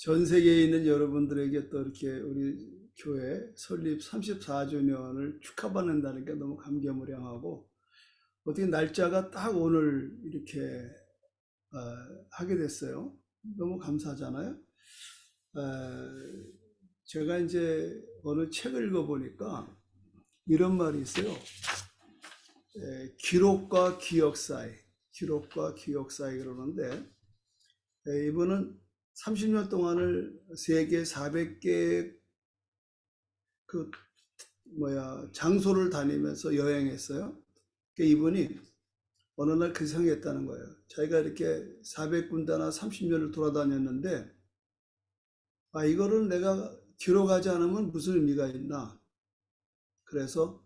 전 세계에 있는 여러분들에게 또 이렇게 우리 교회 설립 34주년을 축하받는다는 게 너무 감개무량하고, 어떻게 날짜가 딱 오늘 이렇게 하게 됐어요. 너무 감사하잖아요. 제가 이제 어느 책을 읽어보니까 이런 말이 있어요. 기록과 기억 사이, 기록과 기억 사이 그러는데, 이분은 30년 동안을 세계 400개 장소를 다니면서 여행했어요. 이분이 어느 날 그 생각했다는 거예요. 자기가 이렇게 400군데나 30년을 돌아다녔는데, 이거를 내가 기록하지 않으면 무슨 의미가 있나. 그래서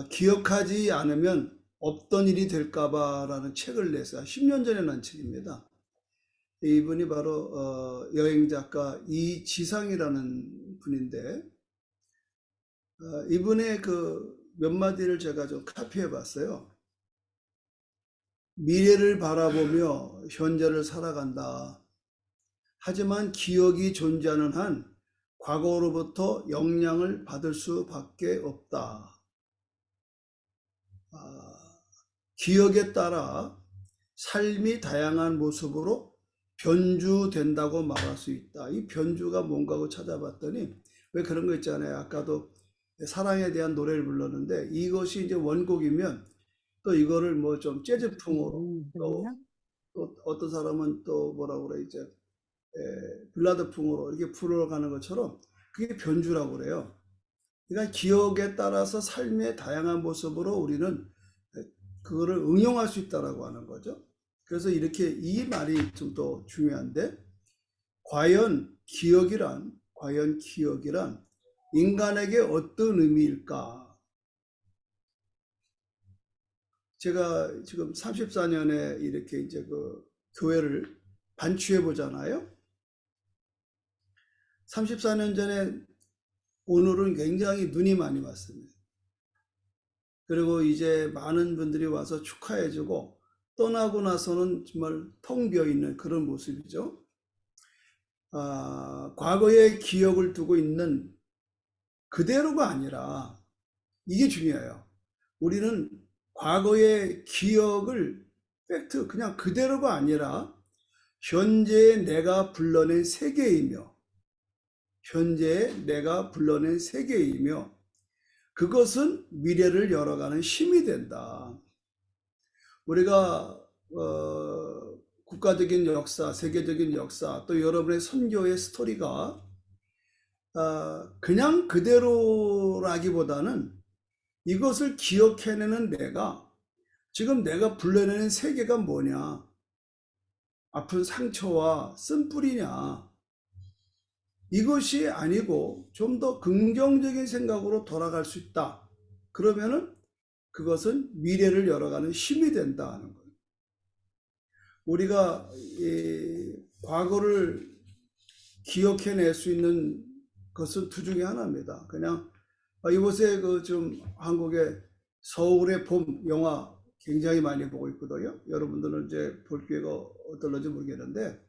기억하지 않으면 없던 일이 될까봐라는 책을 냈어요. 10년 전에 난 책입니다. 이분이 바로 여행 작가 이지상이라는 분인데, 이분의 그 몇 마디를 제가 좀 카피해 봤어요. 미래를 바라보며 현재를 살아간다. 하지만 기억이 존재하는 한 과거로부터 영향을 받을 수밖에 없다. 기억에 따라 삶이 다양한 모습으로 변주된다고 말할 수 있다. 이 변주가 뭔가 하고 찾아봤더니, 왜 그런 거 있잖아요. 아까도 사랑에 대한 노래를 불렀는데, 이것이 이제 원곡이면 또 이거를 뭐 좀 재즈풍으로, 또 어떤 사람은 또 뭐라고 그래, 이제 블라드풍으로 이렇게 불어가는 것처럼 그게 변주라고 그래요. 그러니까 기억에 따라서 삶의 다양한 모습으로 우리는 그거를 응용할 수 있다라고 하는 거죠. 그래서 이렇게 이 말이 좀 더 중요한데, 과연 기억이란 인간에게 어떤 의미일까? 제가 지금 34년에 이렇게 이제 그 교회를 반추해 보잖아요. 34년 전에 오늘은 굉장히 눈이 많이 왔습니다. 그리고 이제 많은 분들이 와서 축하해주고 떠나고 나서는 정말 텅 비어있는 그런 모습이죠. 과거의 기억을 두고 있는 그대로가 아니라, 이게 중요해요. 우리는 과거의 기억을 팩트 그냥 그대로가 아니라 현재의 내가 불러낸 세계이며 그것은 미래를 열어가는 힘이 된다. 우리가 국가적인 역사, 세계적인 역사, 또 여러분의 선교의 스토리가 그냥 그대로라기보다는 이것을 기억해내는 지금 내가 불러내는 세계가 뭐냐, 아픈 상처와 쓴뿌리냐, 이것이 아니고 좀 더 긍정적인 생각으로 돌아갈 수 있다. 그러면은 그것은 미래를 열어가는 힘이 된다 하는 거예요. 우리가 과거를 기억해낼 수 있는 것은 두 중에 하나입니다. 그냥 이곳에 좀 한국의 서울의 봄 영화 굉장히 많이 보고 있거든요. 여러분들은 이제 볼 기회가 어떨런지 모르겠는데,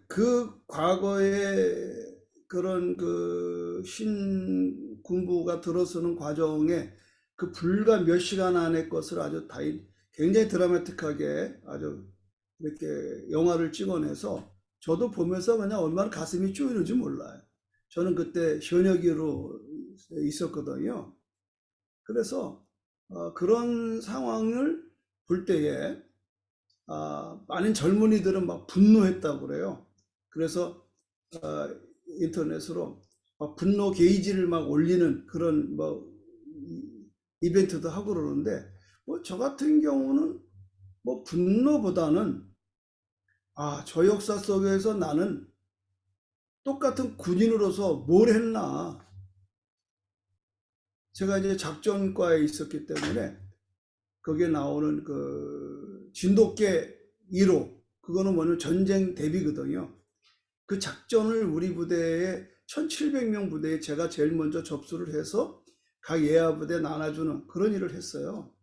그 과거의 그런 그 신군부가 들어서는 과정에 그 불과 몇 시간 안의 것을 아주 굉장히 드라마틱하게 아주 이렇게 영화를 찍어내서, 저도 보면서 그냥 얼마나 가슴이 쪼이는지 몰라요. 저는 그때 현역으로 있었거든요. 그래서 그런 상황을 볼 때에 많은 젊은이들은 막 분노했다고 그래요. 그래서 인터넷으로 막 분노 게이지를 막 올리는 그런 뭐 이벤트도 하고 그러는데, 저 같은 경우는 분노보다는 저 역사 속에서 나는 똑같은 군인으로서 뭘 했나. 제가 이제 작전과에 있었기 때문에 거기에 나오는 그 진돗개 1호, 그거는 뭐냐면 전쟁 대비거든요. 그 작전을 우리 부대에 1700명 부대에 제가 제일 먼저 접수를 해서 각 예하 부대에 나눠주는 그런 일을 했어요.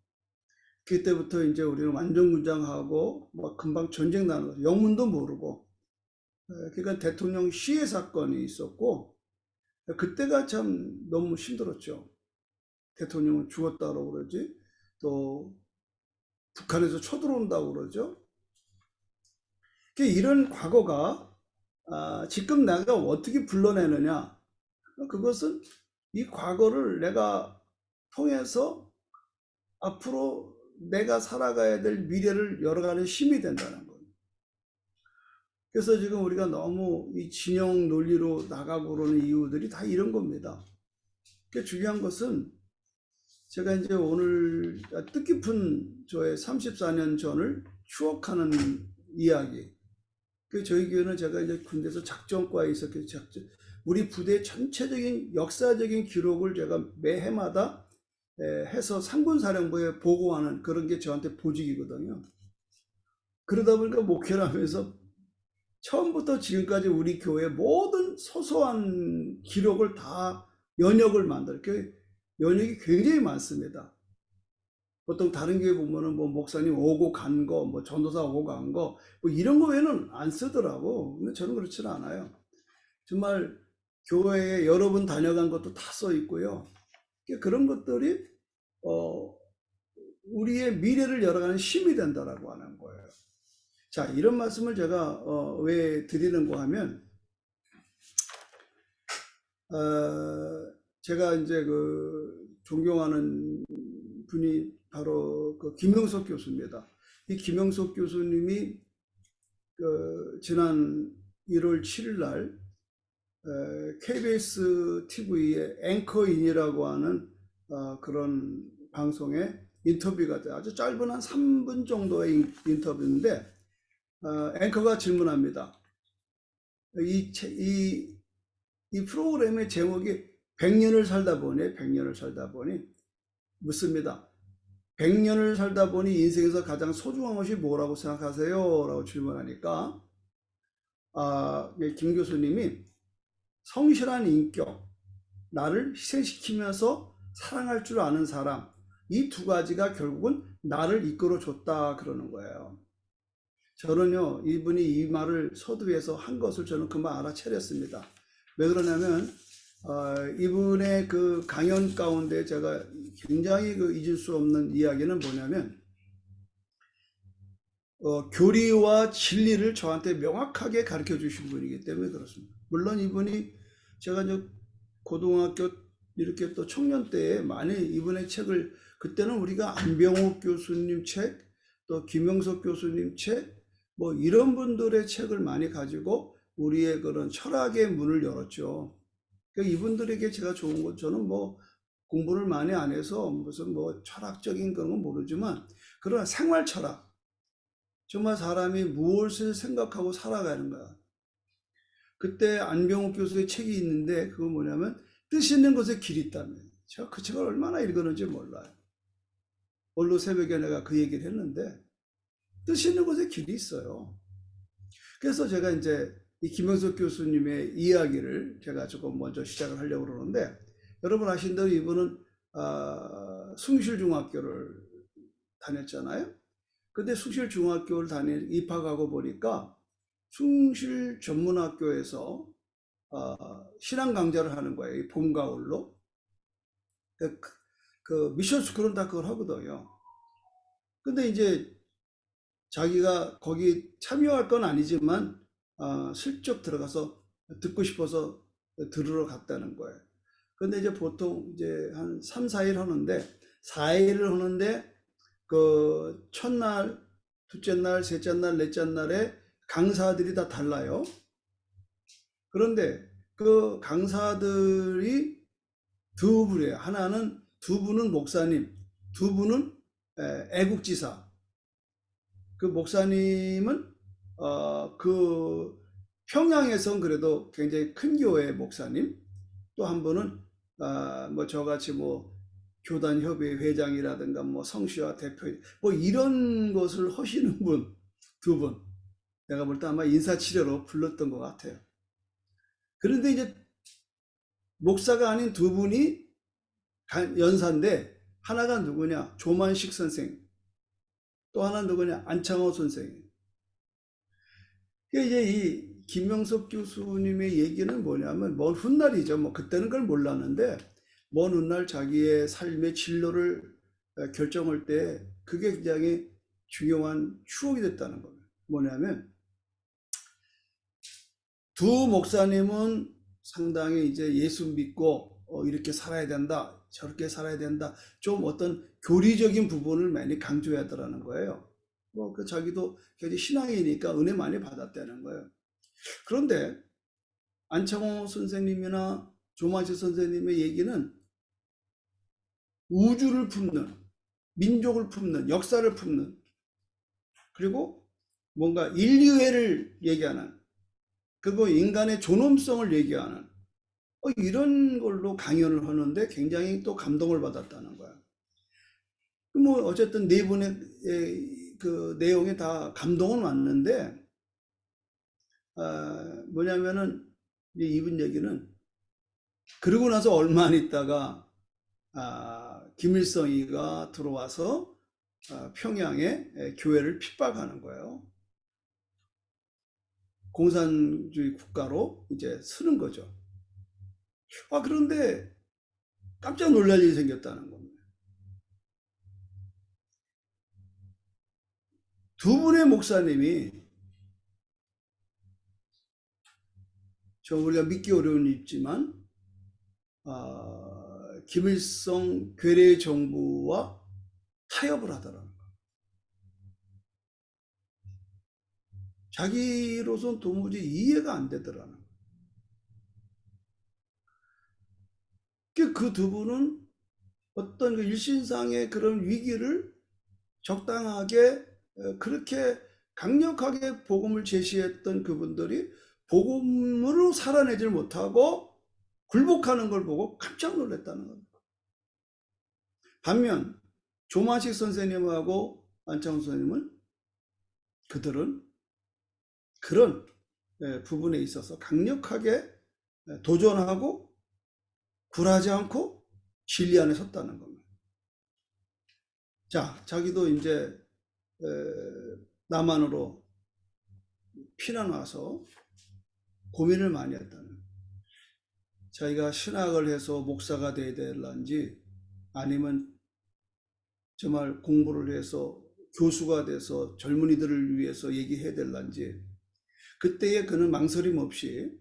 그때부터 이제 우리는 완전군장하고 뭐 금방 전쟁 나는 거죠. 영문도 모르고. 그러니까 대통령 시해 사건이 있었고 그때가 참 너무 힘들었죠. 대통령은 죽었다고 그러지. 또 북한에서 쳐들어온다고 그러죠. 이런 과거가 지금 내가 어떻게 불러내느냐. 그것은 이 과거를 내가 통해서 앞으로 내가 살아가야 될 미래를 열어가는 힘이 된다는 거예요. 그래서 지금 우리가 너무 이 진영 논리로 나가고 그러는 이유들이 다 이런 겁니다. 중요한 것은 제가 이제 오늘 뜻깊은 저의 34년 전을 추억하는 이야기. 저희 교회는 제가 이제 군대에서 작전과에 있었기 때문에 우리 부대의 전체적인 역사적인 기록을 제가 매해마다 해서 상군사령부에 보고하는 그런 게 저한테 보직이거든요. 그러다 보니까 목회를 하면서 처음부터 지금까지 우리 교회 모든 소소한 기록을 다 연역을 만들어요. 연역이 굉장히 많습니다. 보통 다른 교회 보면은 뭐 목사님 오고 간 거, 뭐 전도사 오고 간 거, 뭐 이런 거 외에는 안 쓰더라고. 근데 저는 그렇지는 않아요. 정말 교회에 여러 번 다녀간 것도 다 써 있고요. 그런 것들이 우리의 미래를 열어가는 힘이 된다라고 하는 거예요. 자, 이런 말씀을 제가 왜 드리는가 하면 제가 이제 그 존경하는 분이 바로 그 김영석 교수입니다. 이 김영석 교수님이 지난 1월 7일 날 KBS TV의 앵커인이라고 하는 그런 방송에 인터뷰가 돼요. 아주 짧은 한 3분 정도의 인터뷰인데 앵커가 질문합니다. 이 프로그램의 제목이 100년을 살다 보니 묻습니다. 100년을 살다 보니 인생에서 가장 소중한 것이 뭐라고 생각하세요? 라고 질문하니까 김 교수님이 성실한 인격, 나를 희생시키면서 사랑할 줄 아는 사람, 이 두 가지가 결국은 나를 이끌어 줬다 그러는 거예요. 저는요, 이분이 이 말을 서두에서 한 것을 저는 금방 알아차렸습니다. 왜 그러냐면 이분의 그 강연 가운데 제가 굉장히 잊을 수 없는 이야기는 뭐냐면 교리와 진리를 저한테 명확하게 가르쳐 주신 분이기 때문에 그렇습니다. 물론 이분이 제가 이제 고등학교 이렇게 또 청년 때에 많이 이분의 책을 그때는 우리가 안병욱 교수님 책, 또 김영석 교수님 책, 뭐 이런 분들의 책을 많이 가지고 우리의 그런 철학의 문을 열었죠. 그러니까 이분들에게 제가 좋은 건 저는 뭐 공부를 많이 안 해서 무슨 뭐 철학적인 그런 건 모르지만 그러나 생활 철학, 정말 사람이 무엇을 생각하고 살아가는 거야. 그때 안병욱 교수의 책이 있는데 그거 뭐냐면 뜻 있는 것에 길이 있다면 제가 그 책을 얼마나 읽었는지 몰라요. 오늘 새벽에 내가 그 얘기를 했는데 뜻 있는 것에 길이 있어요. 그래서 제가 이제 이 김영석 교수님의 이야기를 제가 조금 먼저 시작을 하려고 그러는데 여러분 아신 대로 이분은 숭실중학교를 다녔잖아요. 근데 숭실중학교를 입학하고 보니까 숭실전문학교에서 신앙 강좌를 하는 거예요. 이 봄, 가을로. 그 미션 스쿨은 다 그걸 하거든요. 근데 이제 자기가 거기 참여할 건 아니지만 슬쩍 들어가서 듣고 싶어서 들으러 갔다는 거예요. 근데 이제 보통 이제 한 3, 4일 하는데 4일을 하는데 그 첫날, 둘째 날, 셋째 날, 넷째 날에 강사들이 다 달라요. 그런데 그 강사들이 두 분이에요. 하나는 두 분은 목사님, 두 분은 애국지사. 그 목사님은 그 평양에선 그래도 굉장히 큰 교회 목사님, 또 한 분은 뭐 저같이 뭐 교단협의 회장이라든가 뭐 성시와 대표 뭐 이런 것을 하시는 분 두 분, 내가 볼 때 아마 인사치레로 불렀던 것 같아요. 그런데 이제 목사가 아닌 두 분이 연사인데 하나가 누구냐? 조만식 선생. 또 하나 누구냐? 안창호 선생님. 이제 이 김명석 교수님의 얘기는 뭐냐면 먼 훗날이죠. 뭐 그때는 그걸 몰랐는데 먼 훗날 자기의 삶의 진로를 결정할 때 그게 굉장히 중요한 추억이 됐다는 겁니다. 뭐냐면 두 목사님은 상당히 이제 예수 믿고 이렇게 살아야 된다, 저렇게 살아야 된다, 좀 어떤 교리적인 부분을 많이 강조하더라는 거예요. 뭐 그 자기도 굉장히 신앙이니까 은혜 많이 받았다는 거예요. 그런데 안창호 선생님이나 조마시 선생님의 얘기는 우주를 품는, 민족을 품는, 역사를 품는, 그리고 뭔가 인류애를 얘기하는, 그리고 인간의 존엄성을 얘기하는 이런 걸로 강연을 하는데 굉장히 또 감동을 받았다는 거야. 뭐 어쨌든 네 분의 그 내용에 다 감동은 왔는데 뭐냐면은 이분 얘기는 그러고 나서 얼마 안 있다가 김일성이가 들어와서 평양에 교회를 핍박하는 거예요. 공산주의 국가로 이제 쓰는 거죠. 그런데 깜짝 놀랄 일이 생겼다는 겁니다. 두 분의 목사님이 우리가 믿기 어려운 일이지만 김일성 괴뢰 정부와 타협을 하더라는 거예요. 자기로선 도무지 이해가 안 되더라는 거예요. 그 두 분은 어떤 그 일신상의 그런 위기를 적당하게 그렇게 강력하게 복음을 제시했던 그분들이 복음으로 살아내질 못하고 굴복하는 걸 보고 깜짝 놀랐다는 겁니다. 반면 조마식 선생님하고 안창호 선생님은 그들은 그런 부분에 있어서 강력하게 도전하고 굴하지 않고 진리 안에 섰다는 겁니다. 자, 자기도 이제 남한으로 피난 와서 고민을 많이 했다는 거예요. 자기가 신학을 해서 목사가 돼야 될런지 아니면 정말 공부를 해서 교수가 돼서 젊은이들을 위해서 얘기해야 될런지 그때에 그는 망설임 없이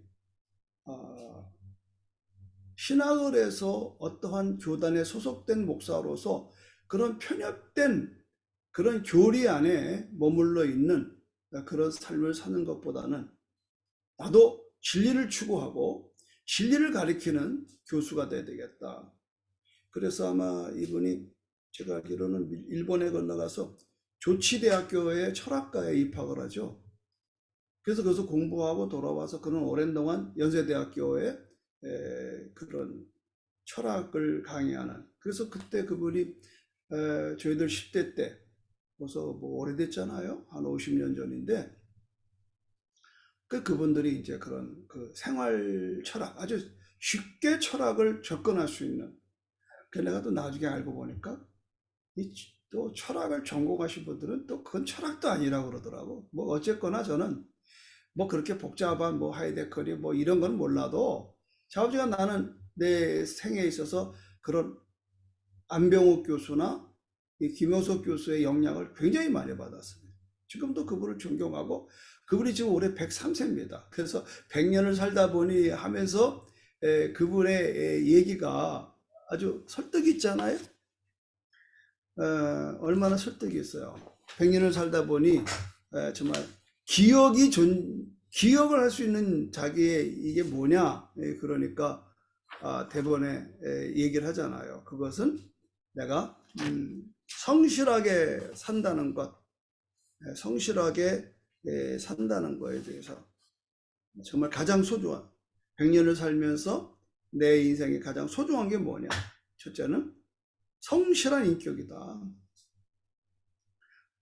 신학을 해서 어떠한 교단에 소속된 목사로서 그런 편협된 그런 교리 안에 머물러 있는 그런 삶을 사는 것보다는 나도 진리를 추구하고 진리를 가리키는 교수가 돼야 되겠다. 그래서 아마 이분이 제가 알기로는 일본에 건너가서 조치대학교의 철학과에 입학을 하죠. 그래서 거기서 공부하고 돌아와서 그는 오랜 동안 연세대학교에 그런 철학을 강의하는, 그래서 그때 그분이 저희들 10대 때 벌써 뭐 오래됐잖아요. 한 50년 전인데 그분들이 이제 그런 그 생활 철학, 아주 쉽게 철학을 접근할 수 있는, 내가 또 나중에 알고 보니까 또 철학을 전공하신 분들은 또 그건 철학도 아니라고 그러더라고. 뭐 어쨌거나 저는 뭐 그렇게 복잡한 뭐 하이데거리 뭐 이런 건 몰라도 자우지간 나는 내 생에 있어서 그런 안병욱 교수나 김효석 교수의 영향을 굉장히 많이 받았습니다. 지금도 그분을 존경하고 그분이 지금 올해 103세입니다. 그래서 100년을 살다 보니 하면서 그분의 얘기가 아주 설득이 있잖아요. 얼마나 설득이 있어요. 100년을 살다 보니 정말 기억을 할 수 있는 자기의 이게 뭐냐. 그러니까 대본에 얘기를 하잖아요. 그것은 내가 성실하게 산다는 것, 성실하게 산다는 거에 대해서 정말 가장 소중한, 100년을 살면서 내 인생에 가장 소중한 게 뭐냐. 첫째는 성실한 인격이다.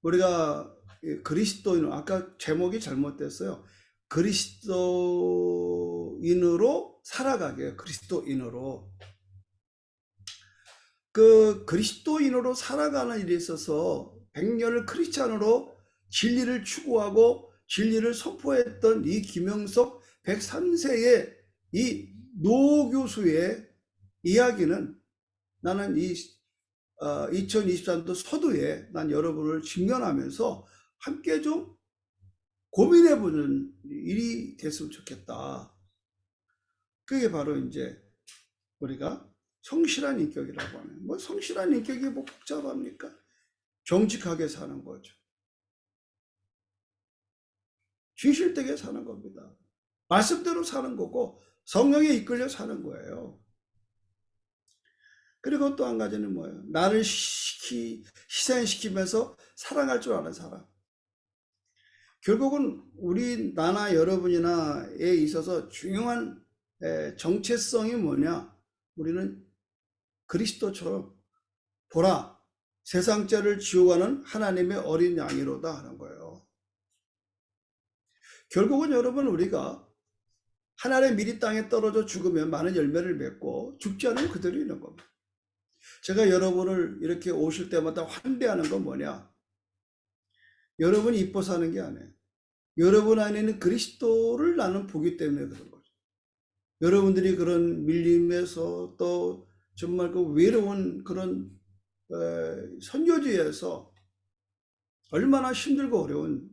우리가 그리스도인, 아까 제목이 잘못됐어요. 그리스도인으로 살아가게, 그리스도인으로. 그 그리스도인으로 살아가는 일에 있어서 100년을 크리스찬으로 진리를 추구하고 진리를 선포했던 이 김영석 103세의 이 노 교수의 이야기는 나는 이 2023도 서두에 난 여러분을 직면하면서 함께 좀 고민해보는 일이 됐으면 좋겠다. 그게 바로 이제 우리가 성실한 인격이라고 하는, 뭐 성실한 인격이 뭐 복잡합니까? 정직하게 사는 거죠. 진실되게 사는 겁니다. 말씀대로 사는 거고 성령에 이끌려 사는 거예요. 그리고 또 한 가지는 뭐예요? 나를 희생시키면서 사랑할 줄 아는 사람. 결국은 우리 나나 여러분이나에 있어서 중요한 정체성이 뭐냐? 우리는 그리스도처럼 보라, 세상자를 지옥하는 하나님의 어린 양이로다 하는 거예요. 결국은 여러분, 우리가 하나님의 미리 땅에 떨어져 죽으면 많은 열매를 맺고 죽지 않으면 그대로 있는 겁니다. 제가 여러분을 이렇게 오실 때마다 환대하는 건 뭐냐? 여러분이 이뻐서 하는 게 아니에요. 여러분 안에는 그리스도를 나는 보기 때문에 그런 거죠. 여러분들이 그런 밀림에서 또 정말 그 외로운 그런 선교지에서 얼마나 힘들고 어려운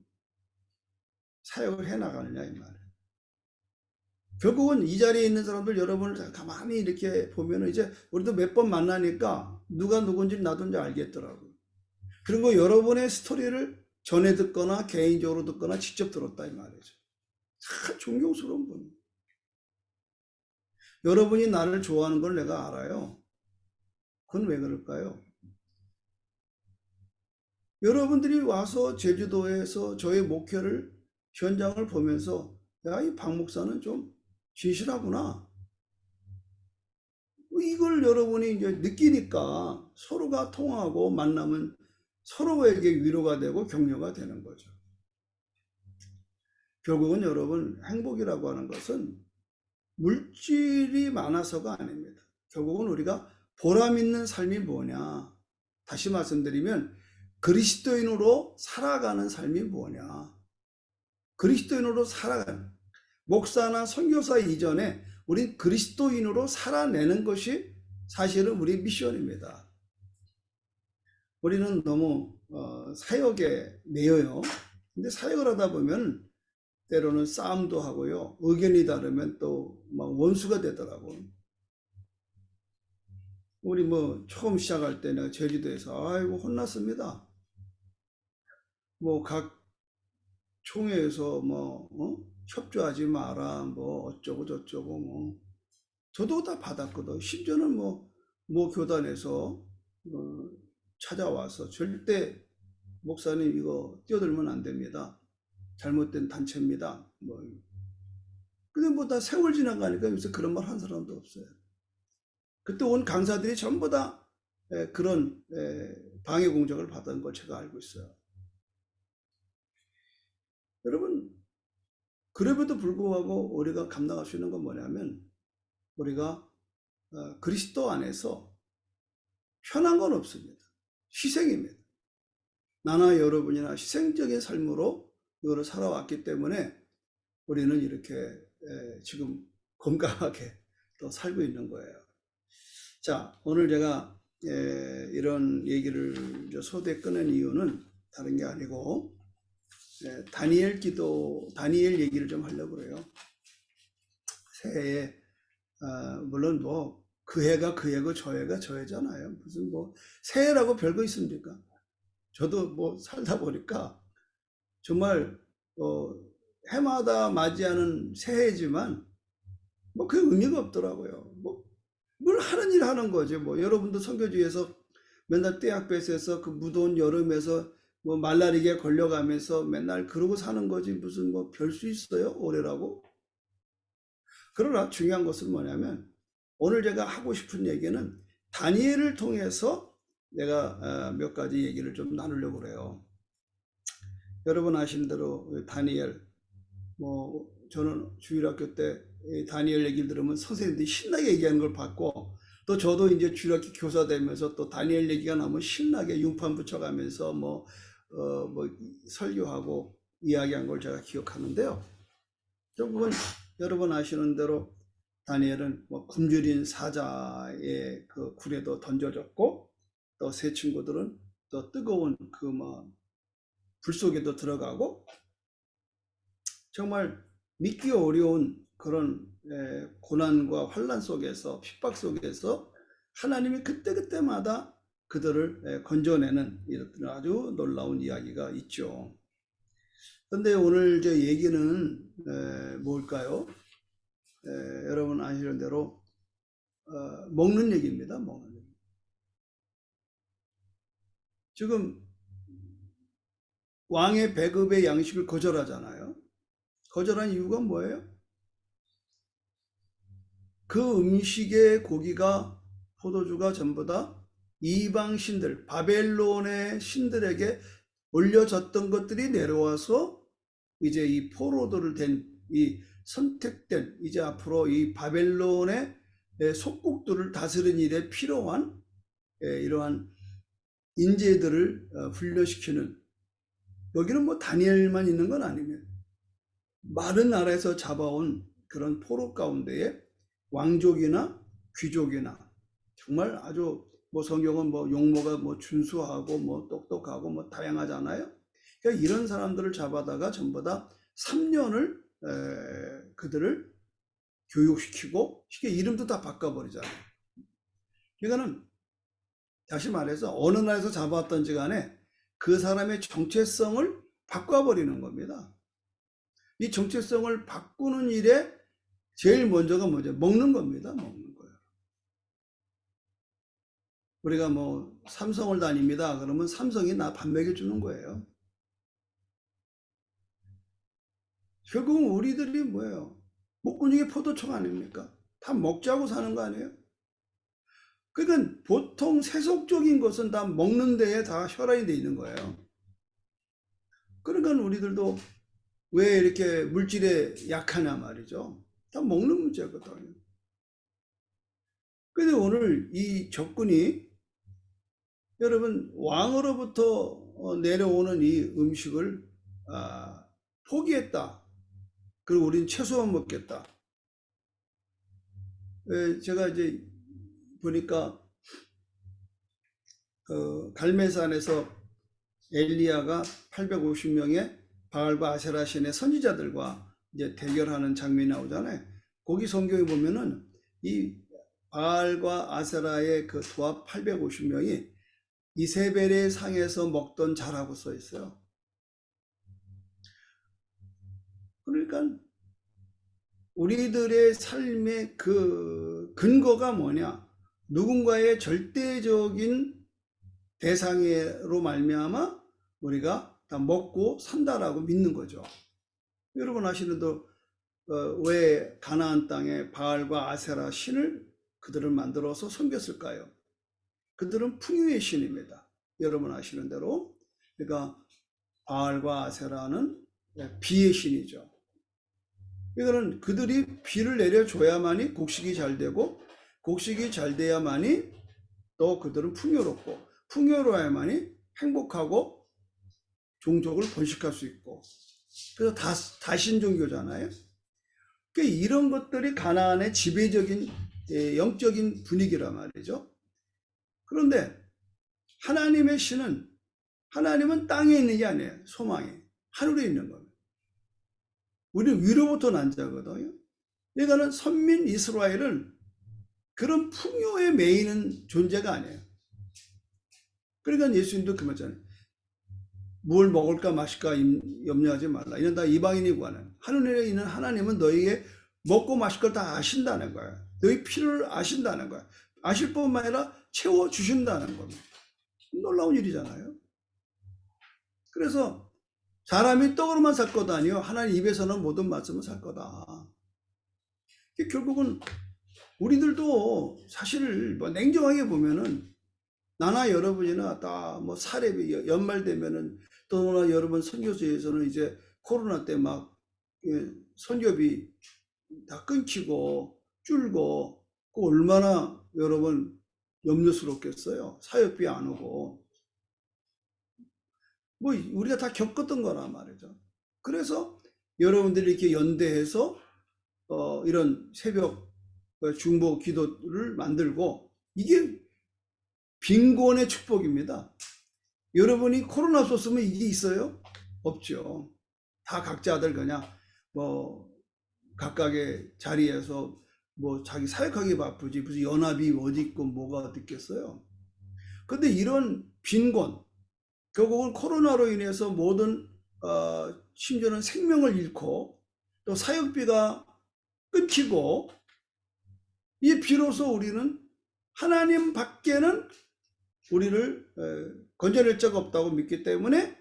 사역을 해나가느냐 이 말이에요. 결국은 이 자리에 있는 사람들 여러분을 가만히 이렇게 보면 이제 우리도 몇 번 만나니까 누가 누군지 나도 이제 알겠더라고요. 그리고 여러분의 스토리를 전에 듣거나 개인적으로 듣거나 직접 들었다 이 말이죠. 참 존경스러운 분. 여러분이 나를 좋아하는 걸 내가 알아요. 그건 왜 그럴까요? 여러분들이 와서 제주도에서 저의 목회를 현장을 보면서 야, 이 박 목사는 좀 진실하구나. 이걸 여러분이 이제 느끼니까 서로가 통하고 만나면 서로에게 위로가 되고 격려가 되는 거죠. 결국은 여러분, 행복이라고 하는 것은 물질이 많아서가 아닙니다. 결국은 우리가 보람 있는 삶이 뭐냐? 다시 말씀드리면 그리스도인으로 살아가는 삶이 뭐냐? 그리스도인으로 살아가는, 목사나 선교사 이전에 우린 그리스도인으로 살아내는 것이 사실은 우리 미션입니다. 우리는 너무 사역에 매여요. 근데 사역을 하다 보면 때로는 싸움도 하고요. 의견이 다르면 또 막 원수가 되더라고. 우리 뭐 처음 시작할 때 내가 제주도에서 아이고 혼났습니다. 뭐 각 총회에서 뭐 협조하지 마라 뭐 어쩌고 저쩌고 뭐 저도 다 받았거든. 심지어는 뭐 교단에서 찾아와서 절대 목사님 이거 뛰어들면 안 됩니다. 잘못된 단체입니다. 뭐 근데 뭐 다 세월 지나가니까 요새 그런 말 한 사람도 없어요. 그때 온 강사들이 전부 다 그런 방해 공작을 받은 걸 제가 알고 있어요. 여러분, 그럼에도 불구하고 우리가 감당할 수 있는 건 뭐냐면 우리가 그리스도 안에서 편한 건 없습니다. 희생입니다. 나나 여러분이나 희생적인 삶으로 이거를 살아왔기 때문에 우리는 이렇게 지금 건강하게 또 살고 있는 거예요. 자, 오늘 제가 이런 얘기를 소대 꺼낸 이유는 다른 게 아니고 다니엘 얘기를 좀 하려고 그래요. 새해에 물론 뭐 그 해가 그 해고 저 해가 저 해잖아요. 무슨 뭐 새해라고 별거 있습니까? 저도 뭐 살다 보니까 정말 해마다 맞이하는 새해지만 뭐 그 의미가 없더라고요. 뭐 뭘 하는 일 하는 거죠. 뭐 여러분도 선교지에서 맨날 떼약볕에서 그 무더운 여름에서 뭐 말라리게 걸려가면서 맨날 그러고 사는 거지 무슨 뭐 별 수 있어요? 올해라고? 그러나 중요한 것은 뭐냐면 오늘 제가 하고 싶은 얘기는 다니엘을 통해서 내가 몇 가지 얘기를 좀 나누려고 그래요. 여러분 아시는 대로 다니엘, 뭐 저는 주일학교 때 다니엘 얘기를 들으면 선생님들이 신나게 얘기하는 걸 봤고 또 저도 이제 주일학교 교사 되면서 또 다니엘 얘기가 나오면 신나게 융판 붙여가면서 뭐 설교하고 이야기한 걸 제가 기억하는데요. 결국은 여러분 아시는 대로 다니엘은 뭐 굶주린 사자의 그 굴에도 던져졌고, 또 세 친구들은 또 뜨거운 그 뭐 불 속에도 들어가고, 정말 믿기 어려운 그런 고난과 환난 속에서, 핍박 속에서 하나님이 그때그때마다 그들을 건져내는 이런 아주 놀라운 이야기가 있죠. 그런데 오늘 제 얘기는 뭘까요? 여러분 아시는 대로 먹는 얘기입니다. 먹는 얘기. 지금 왕의 배급의 양식을 거절하잖아요. 거절한 이유가 뭐예요? 그 음식의 고기가, 포도주가 전부 다 이방 신들, 바벨론의 신들에게 올려졌던 것들이 내려와서 이제 이 포로들을 된 이 선택된 이제 앞으로 이 바벨론의 속국들을 다스리는 일에 필요한 이러한 인재들을 훈련시키는, 여기는 뭐 다니엘만 있는 건 아니면 많은 나라에서 잡아온 그런 포로 가운데에 왕족이나 귀족이나, 정말 아주 뭐 성경은 뭐 용모가 뭐 준수하고 뭐 똑똑하고 뭐 다양하잖아요. 그러니까 이런 사람들을 잡아다가 전부 다 3년을 그들을 교육시키고, 쉽게 이름도 다 바꿔버리잖아요. 그러니까는 다시 말해서 어느 나라에서 잡아왔던지 간에 그 사람의 정체성을 바꿔버리는 겁니다. 이 정체성을 바꾸는 일에 제일 먼저가 뭐죠? 먹는 겁니다. 먹는 거예요. 우리가 뭐 삼성을 다닙니다. 그러면 삼성이 나 밥 먹여주는 거예요. 결국은 우리들이 뭐예요? 목구멍에 포도청 아닙니까? 다 먹자고 사는 거 아니에요? 그러니까 보통 세속적인 것은 다 먹는 데에 다 혈안이 돼 있는 거예요. 그러니까 우리들도 왜 이렇게 물질에 약하냐 말이죠. 다 먹는 문제거든요. 근데 오늘 이 접근이, 여러분 왕으로부터 내려오는 이 음식을 포기했다. 그리고 우리는 채소만 먹겠다. 제가 이제 보니까 갈멜산에서 엘리야가 850명의 바알과 아세라 신의 선지자들과 이제 대결하는 장면이 나오잖아요. 거기 성경에 보면은 이 바알과 아세라의 그 도합 850명이 이세벨의 상에서 먹던 자라고 써 있어요. 그러니까 우리들의 삶의 그 근거가 뭐냐? 누군가의 절대적인 대상으로 말미암아 우리가 다 먹고 산다라고 믿는 거죠. 여러분 아시는 대로 왜 가나안 땅에 바알과 아세라 신을 그들을 만들어서 섬겼을까요? 그들은 풍요의 신입니다. 여러분 아시는 대로. 그러니까 바알과 아세라는 비의 신이죠. 이거는 그들이 비를 내려줘야만이 곡식이 잘 되고, 곡식이 잘 돼야만이 또 그들은 풍요롭고, 풍요로워야만이 행복하고 종족을 번식할 수 있고, 그래서 다신 종교잖아요. 그러니까 이런 것들이 가나안의 지배적인 영적인 분위기란 말이죠. 그런데 하나님의 신은, 하나님은 땅에 있는 게 아니에요. 소망이 하늘에 있는 겁니다. 우리는 위로부터 난 자거든요. 그러니까는 선민 이스라엘은 그런 풍요에 매이는 존재가 아니에요. 그러니까 예수님도 그 말잖아요. 뭘 먹을까 마실까 염려하지 말라. 이런 다 이방인이 구하는, 하늘에 있는 하나님은 너희의 먹고 마실 걸 다 아신다는 거야. 너희 필요를 아신다는 거야. 아실 뿐만 아니라 채워주신다는 겁니다. 놀라운 일이잖아요. 그래서 사람이 떡으로만 살 거다 아니요, 하나님 입에서는 모든 말씀을 살 거다. 결국은 우리들도 사실 뭐 냉정하게 보면은, 나나 여러분이나 다 뭐 사례비 연말 되면은, 또나 여러분 선교소에서는 이제 코로나 때 막 선교비 다 끊기고 줄고, 그 얼마나 여러분 염려스럽겠어요. 사역비 안 오고. 뭐 우리가 다 겪었던 거란 말이죠. 그래서 여러분들이 이렇게 연대해서 이런 새벽 중보 기도를 만들고, 이게 빈곤의 축복입니다. 여러분이 코로나 없었으면 이게 있어요? 없죠. 다 각자들 그냥 뭐 각각의 자리에서 뭐 자기 사역하기 바쁘지 무슨 연합이 어디 있고 뭐가 어디 있겠어요. 근데 이런 빈곤, 결국은 코로나로 인해서 모든 심지어는 생명을 잃고 또 사역비가 끊기고, 이 비로소 우리는 하나님 밖에는 우리를 건져낼 자가 없다고 믿기 때문에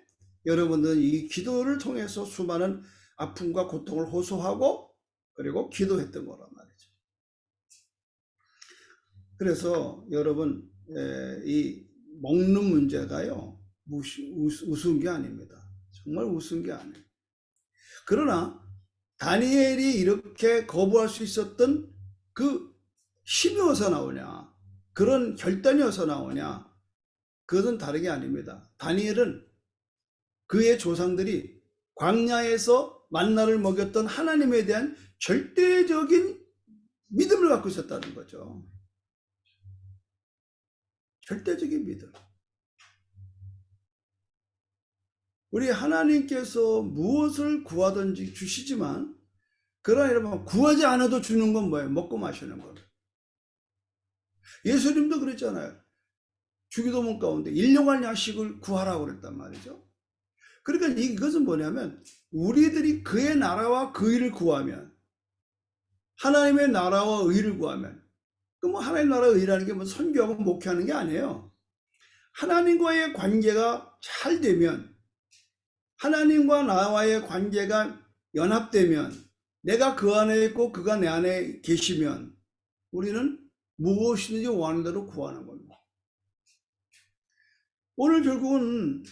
여러분들은 이 기도를 통해서 수많은 아픔과 고통을 호소하고 그리고 기도했던 거란 말이죠. 그래서 여러분, 이 먹는 문제가요 우스운 게 아닙니다. 정말 우스운 게 아니에요. 그러나 다니엘이 이렇게 거부할 수 있었던 그 힘이 어디서 나오냐, 그런 결단이 어디서 나오냐, 그것은 다른 게 아닙니다. 다니엘은 그의 조상들이 광야에서 만나를 먹였던 하나님에 대한 절대적인 믿음을 갖고 있었다는 거죠. 절대적인 믿음. 우리 하나님께서 무엇을 구하든지 주시지만, 그러나 여러분, 구하지 않아도 주는 건 뭐예요? 먹고 마시는 거예요. 예수님도 그랬잖아요. 주기도문 가운데 일용할 야식을 구하라고 그랬단 말이죠. 그러니까 이것은 뭐냐면, 우리들이 그의 나라와 그 의를 구하면, 하나님의 나라와 의를 구하면, 그 뭐 하나님 나라 의라는 게 뭐 선교하고 목회하는 게 아니에요. 하나님과의 관계가 잘 되면, 하나님과 나와의 관계가 연합되면, 내가 그 안에 있고 그가 내 안에 계시면 우리는 무엇이든지 원하는 대로 구하는 겁니다. 오늘 결국은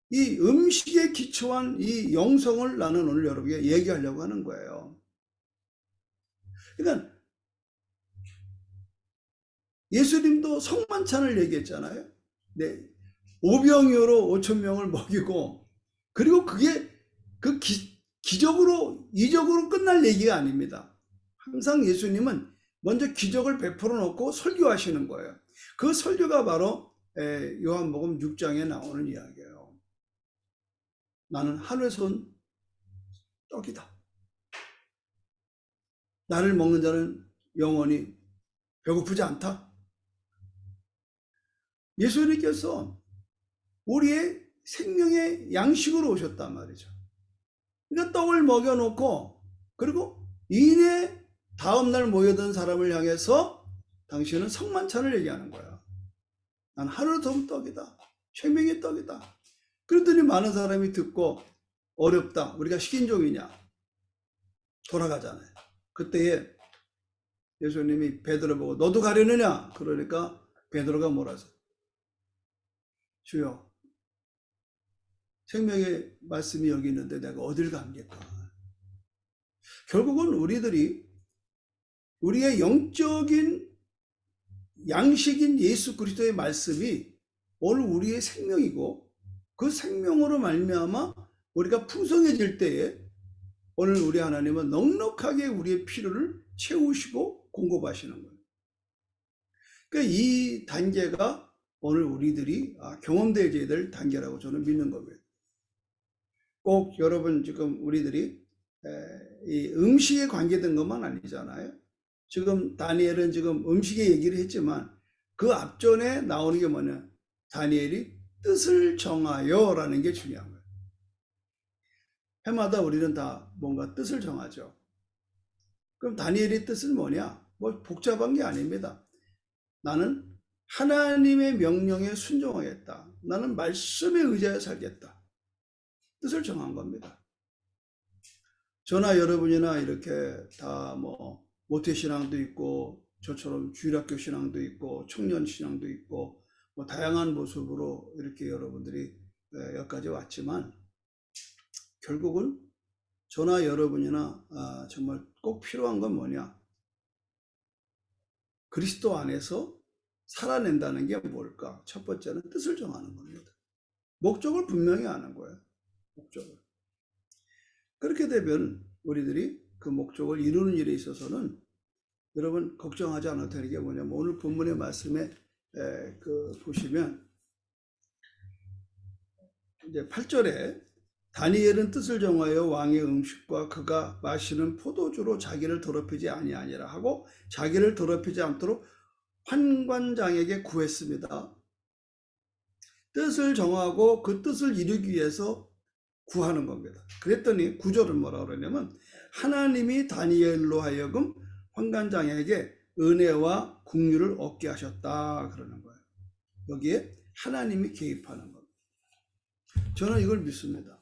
이 음식에 기초한 이 영성을 나는 오늘 여러분에게 얘기하려고 하는 거예요. 그러니까 예수님도 성만찬을 얘기했잖아요. 네, 오병이어로 5,000명을 먹이고, 그리고 그게 그 기적으로 이적으로 끝날 얘기가 아닙니다. 항상 예수님은 먼저 기적을 베풀어 놓고 설교하시는 거예요. 그 설교가 바로 요한복음 6장에 나오는 이야기예요. 나는 하늘에서 온 떡이다. 나를 먹는 자는 영원히 배고프지 않다. 예수님께서 우리의 생명의 양식으로 오셨단 말이죠. 그러니까 떡을 먹여놓고, 그리고 이내 다음날 모여든 사람을 향해서 당신은 성만찬을 얘기하는 거야. 난 하루 더 떡이다. 생명의 떡이다. 그랬더니 많은 사람이 듣고 어렵다. 우리가 식인종이냐. 돌아가잖아요. 그때에 예수님이 베드로 보고 너도 가려느냐. 그러니까 베드로가 뭐라서, 주여, 생명의 말씀이 여기 있는데 내가 어딜 갑니까? 결국은 우리들이 우리의 영적인 양식인 예수 그리스도의 말씀이 오늘 우리의 생명이고, 그 생명으로 말미암아 우리가 풍성해질 때에 오늘 우리 하나님은 넉넉하게 우리의 필요를 채우시고 공급하시는 거예요. 그러니까 이 단계가 오늘 우리들이 경험되어야 될 단계라고 저는 믿는 겁니다. 꼭 여러분, 지금 우리들이 이 음식에 관계된 것만 아니잖아요. 지금 다니엘은 지금 음식의 얘기를 했지만 그 앞전에 나오는 게 뭐냐, 다니엘이 뜻을 정하여 라는 게 중요한 거예요. 해마다 우리는 다 뭔가 뜻을 정하죠. 그럼 다니엘의 뜻은 뭐냐? 뭐 복잡한 게 아닙니다. 나는 하나님의 명령에 순종하겠다. 나는 말씀에 의지하여 살겠다. 뜻을 정한 겁니다. 저나 여러분이나 이렇게 다 뭐 모태신앙도 있고, 저처럼 주일학교 신앙도 있고, 청년 신앙도 있고, 뭐 다양한 모습으로 이렇게 여러분들이 여기까지 왔지만, 결국은 저나 여러분이나 정말 꼭 필요한 건 뭐냐? 그리스도 안에서 살아낸다는 게 뭘까? 첫 번째는 뜻을 정하는 겁니다. 목적을 분명히 아는 거예요. 목적을. 그렇게 되면 우리들이 그 목적을 이루는 일에 있어서는 여러분 걱정하지 않아도 되는 게 뭐냐면 오늘 본문의 말씀에 보시면 이제 8절에 다니엘은 뜻을 정하여 왕의 음식과 그가 마시는 포도주로 자기를 더럽히지 아니하니라 하고 자기를 더럽히지 않도록 환관장에게 구했습니다. 뜻을 정하고 그 뜻을 이루기 위해서 구하는 겁니다. 그랬더니 9절은 뭐라 그러냐면 하나님이 다니엘로 하여금 환관장에게 은혜와 긍휼을 얻게 하셨다 그러는 거예요. 여기에 하나님이 개입하는 겁니다. 저는 이걸 믿습니다.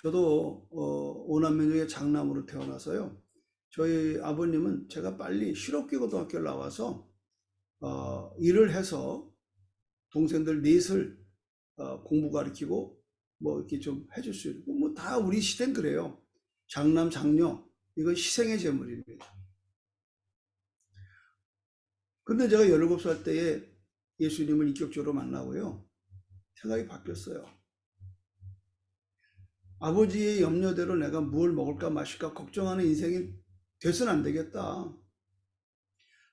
저도 오남매 중에 장남으로 태어나서요. 저희 아버님은 제가 빨리 실업계고등학교를 나와서 일을 해서 동생들 넷을 공부 가르치고 뭐 이렇게 좀 해줄 수 있고 뭐 다 우리 시대는 그래요. 장남 장녀 이건 희생의 제물입니다. 근데 제가 17살 때에 예수님을 인격적으로 만나고요. 생각이 바뀌었어요. 아버지의 염려대로 내가 뭘 먹을까 마실까 걱정하는 인생이 돼서는 안 되겠다.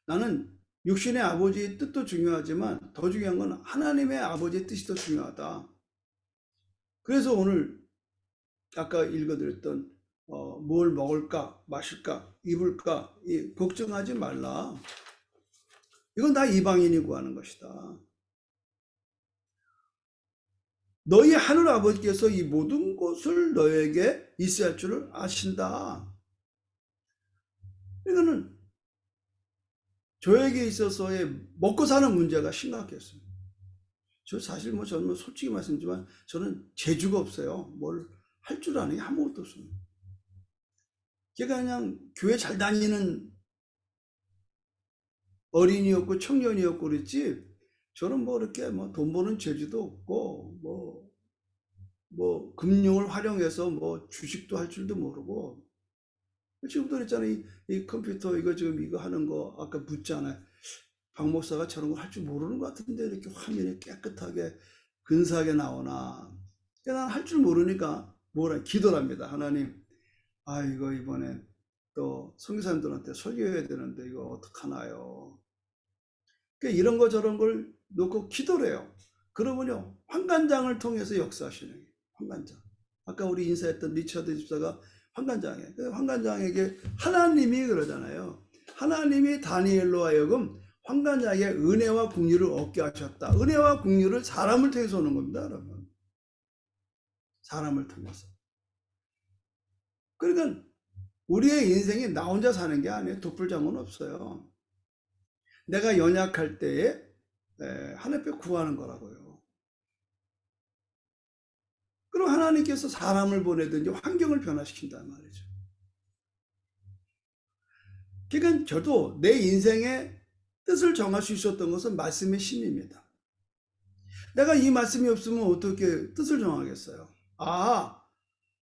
나는 육신의 아버지의 뜻도 중요하지만 더 중요한 건 하나님의 아버지의 뜻이 더 중요하다. 그래서 오늘 아까 읽어드렸던 뭘 먹을까 마실까 입을까 걱정하지 말라. 이건 다 이방인이 구하는 것이다. 너희 하늘 아버지께서 이 모든 것을 너에게 있어야 할 줄을 아신다. 이거는 저에게 있어서의 먹고 사는 문제가 심각했어요. 저 사실 저는 솔직히 말씀드리지만 저는 재주가 없어요. 뭘 할 줄 아는 게 아무것도 없습니다. 제가 그냥 교회 잘 다니는 어린이였고 청년이었고 그랬지 저는 뭐 이렇게 돈 버는 재주도 없고 뭐 금융을 활용해서 뭐 주식도 할 줄도 모르고 지금도 그랬잖아요. 이 컴퓨터 이거 지금 이거 하는 거 아까 묻잖아요. 박 목사가 저런 거 할 줄 모르는 것 같은데 이렇게 화면이 깨끗하게 근사하게 나오나. 난 할 줄 모르니까 기도랍니다. 하나님, 이거 이번에 또 선교사님들한테 설교해야 되는데 이거 어떡하나요? 그러니까 이런 거 저런 걸 놓고 기도를 해요. 그러면요 환관장을 통해서 역사하시는 거예요. 환관장. 아까 우리 인사했던 리처드 집사가 환관장에게 하나님이 그러잖아요. 하나님이 다니엘로 하여금 환관장에게 은혜와 긍휼을 얻게 하셨다. 은혜와 긍휼을 사람을 통해서 오는 겁니다, 여러분. 사람을 통해서. 그러니까 우리의 인생이 나 혼자 사는 게 아니에요. 독불장군 없어요. 내가 연약할 때에 하나님께 구하는 거라고요. 그럼 하나님께서 사람을 보내든지 환경을 변화시킨단 말이죠. 그러니까 저도 내 인생의 뜻을 정할 수 있었던 것은 말씀의 힘입니다. 내가 이 말씀이 없으면 어떻게 뜻을 정하겠어요?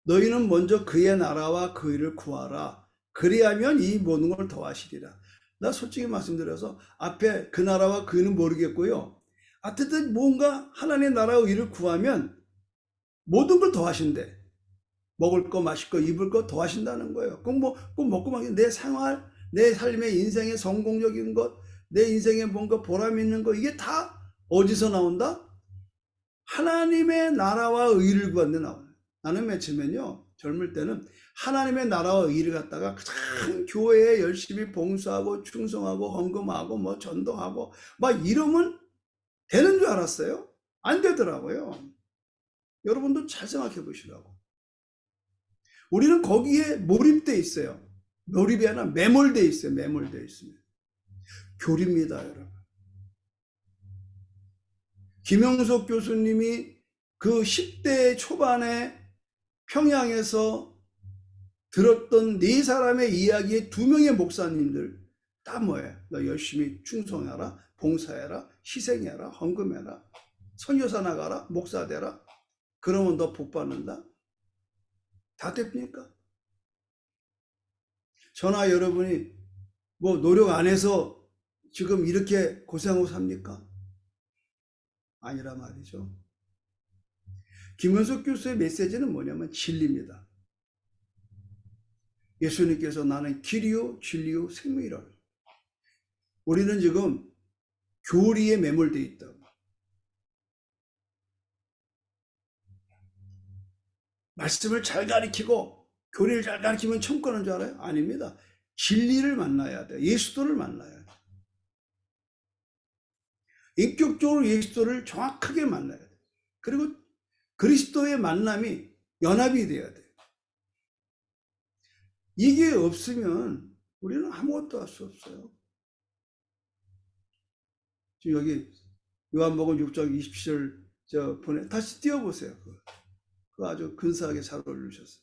너희는 먼저 그의 나라와 그 일을 구하라. 그리하면 이 모든 걸 더하시리라. 나 솔직히 말씀드려서 앞에 그 나라와 그 일은 모르겠고요. 어쨌든 뭔가 하나님의 나라와 일을 구하면 모든 걸 더하신대. 먹을 거, 마실 거, 입을 거 더하신다는 거예요. 꼭 먹고 마시는 내 생활, 내 삶의 인생의 성공적인 것, 내 인생에 뭔가 보람 있는 거 이게 다 어디서 나온다? 하나님의 나라와 의를 구하는데 나와요. 나는 맨 처음에는요, 젊을 때는 하나님의 나라와 의를 갖다가 참 교회에 열심히 봉사하고 충성하고 헌금하고 뭐 전도하고 막 이러면 되는 줄 알았어요. 안 되더라고요. 여러분도 잘 생각해 보시라고. 우리는 거기에 몰입돼 있어요. 몰입이 아니라 매몰돼 있어요. 매몰돼 있습니다. 교리입니다, 여러분. 김영석 교수님이 그 10대 초반에 평양에서 들었던 4사람의 이야기의 2명의 목사님들 다 뭐예요? 너 열심히 충성해라, 봉사해라, 희생해라, 헌금해라, 선교사 나가라, 목사 되라. 그러면 너 복 받는다. 다 됩니까? 저나 여러분이 뭐 노력 안 해서 지금 이렇게 고생하고 삽니까? 아니라 말이죠. 김은숙 교수의 메시지는 뭐냐면 진리입니다. 예수님께서 나는 길이요 진리요 생명이라. 우리는 지금 교리에 매몰되어 있다고. 말씀을 잘 가르치고 교리를 잘 가르치면 천국 가는 줄 알아요? 아닙니다. 진리를 만나야 돼요. 예수도를 만나야 돼요. 인격적으로 예수도를 정확하게 만나야 돼요. 그리고 그리스도의 만남이 연합이 돼야 돼요. 이게 없으면 우리는 아무것도 할 수 없어요. 지금 여기 요한복음 6장 27절 다시 띄워보세요. 그거 아주 근사하게 잘 올리셨어요.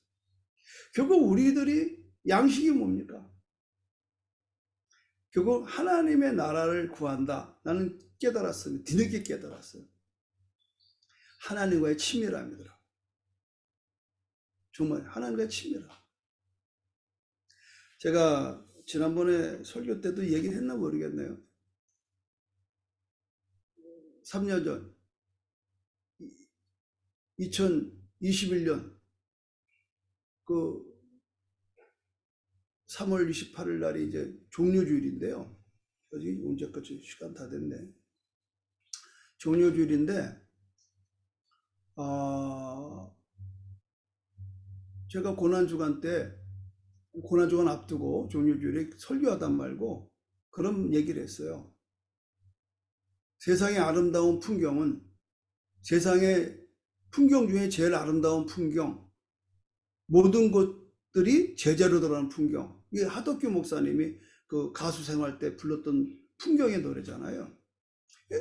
결국 우리들이 양식이 뭡니까? 결국 하나님의 나라를 구한다. 나는 깨달았어요. 뒤늦게 깨달았어요. 하나님과의 친밀함이더라. 정말 하나님과의 친밀함. 제가 지난번에 설교 때도 얘기를 했나 모르겠네요. 3년 전 2021년 그 3월 28일 날이 이제 종료주일인데요. 아직 언제까지 시간 다 됐네. 종료주일인데 제가 고난주간 때 고난주간 앞두고 종료주일에 설교하단 말고 그런 얘기를 했어요. 세상의 아름다운 풍경은 세상의 풍경 중에 제일 아름다운 풍경, 모든 것들이 제자로 들어가는 풍경. 이게 하덕규 목사님이 그 가수 생활 때 불렀던 풍경의 노래잖아요.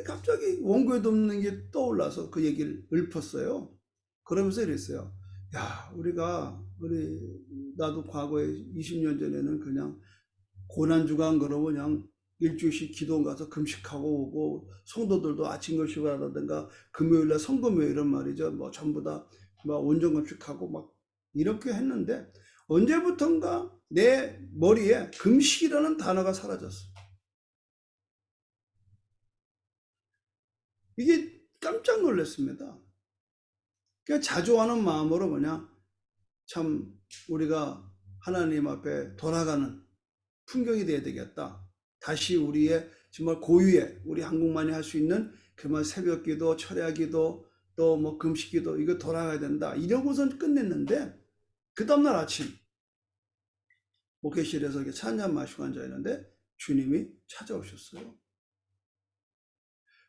갑자기 원고에도 없는 게 떠올라서 그 얘기를 읊었어요. 그러면서 이랬어요. 야, 나도 과거에 20년 전에는 그냥 고난주간 그러고 그냥 일주일씩 기도 가서 금식하고 오고 성도들도 아침 금식하라든가 금요일날 성금요 이런 말이죠. 뭐 전부 다 막 온전 금식하고 막 이렇게 했는데 언제부턴가 내 머리에 금식이라는 단어가 사라졌어. 이게 깜짝 놀랐습니다. 그냥 자조하는 마음으로 그냥 참 우리가 하나님 앞에 돌아가는 풍경이 돼야 되겠다. 다시 우리의 정말 고유의 우리 한국만이 할 수 있는 그만 새벽기도, 철야기도, 또 뭐 금식기도 이거 돌아가야 된다. 이러고선 끝냈는데 그 다음날 아침 목회실에서 이렇게 차 한잔 마시고 앉아 있는데 주님이 찾아오셨어요.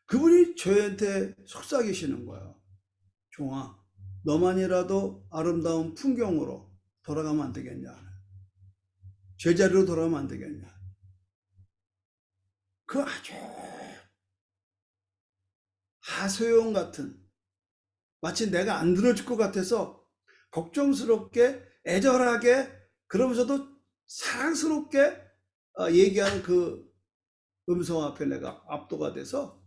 그분이 저한테 속삭이시는 거예요. 종아, 너만이라도 아름다운 풍경으로 돌아가면 안 되겠냐? 제자리로 돌아가면 안 되겠냐? 그 아주 하소연 같은, 마치 내가 안 들어줄 것 같아서 걱정스럽게 애절하게 그러면서도 사랑스럽게 얘기하는 그 음성 앞에 내가 압도가 돼서